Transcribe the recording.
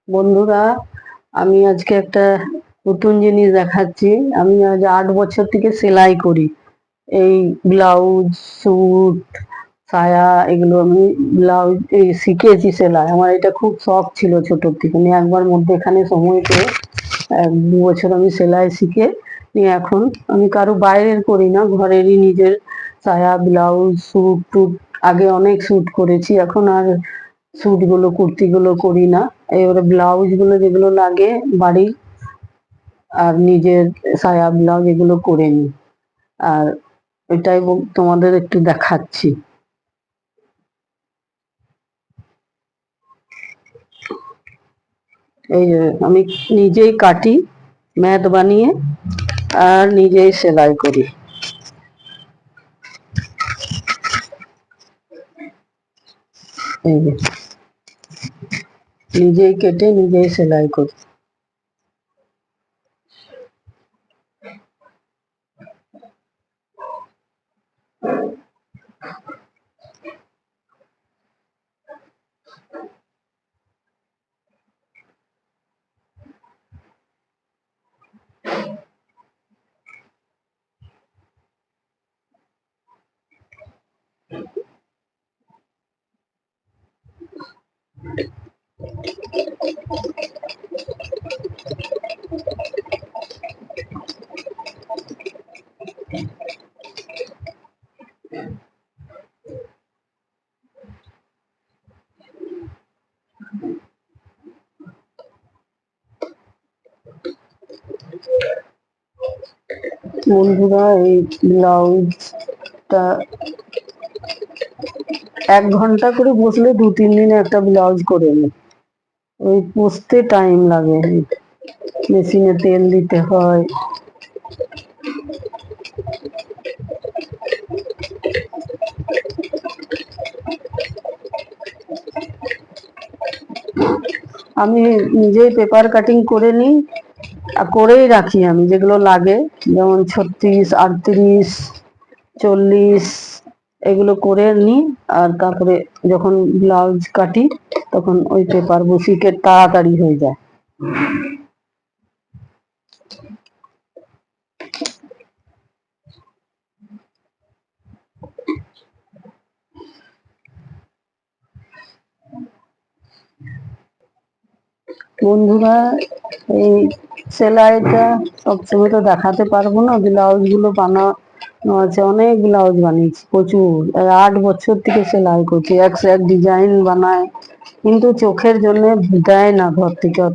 বন্ধুরা, আমি আজকে একটা নতুন জিনিস দেখাচ্ছি। আমি আজ 8 বছর থেকে সেলাই করি। এই ব্লাউজ, স্যুট, সায়া, এগুলো আমি ব্লাউজ শিখেছি সেলাই। আমার এটা খুব শখ ছিল ছোট থেকে। নিয়ে একবার মধ্যেখানে সময় পেয়ে 1-2 বছর আমি সেলাই শিখে নিয়ে এখন আমি কারো বাইরের করি না, ঘরেরই নিজের সায়া, ব্লাউজ, স্যুট টুট। আগে অনেক স্যুট করেছি, এখন আর স্যুট গুলো, কুর্তি গুলো করি না। এবারে ব্লাউজ গুলো যেগুলো লাগে বাড়ি, আর নিজের সায়া ব্লাউজ এগুলো করে নি। আর এটাই তোমাদের একটু দেখাচ্ছি। এই যে আমি নিজেই কাটি ম্যাট বানিয়ে, আর নিজেই সেলাই করি। এই যে নিজেই কেটে নিজেই সেলাই করি। বন্ধুরা, এই ব্লাউজটা 1 ঘন্টা করে বসলে 2-3 দিনে একটা ব্লাউজ করে নি। ওই বসতে টাইম লাগে, মেশিনে তেল দিতে হয়। আমি নিজেই পেপার কাটিং করে নিই, আর করেই রাখি আমি যেগুলো লাগে, যেমন 36, 38, 40 এগুলো করে নিই। আর তারপরে যখন ব্লাউজ কাটি তখন ওই পেপার বসিয়ে তাড়াতাড়ি হয়ে যায়। বন্ধুরা, এই সেলাইটা সবসময় তো দেখাতে পারবো না। ব্লাউজ গুলো বানানো আছে, অনেক ব্লাউজ বানিয়েছি প্রচুর। 8 বছর থেকে সেলাই করছি, এক সে এক ডিজাইন বানায়, কিন্তু চোখের জন্য দেয় না ঘর থেকে।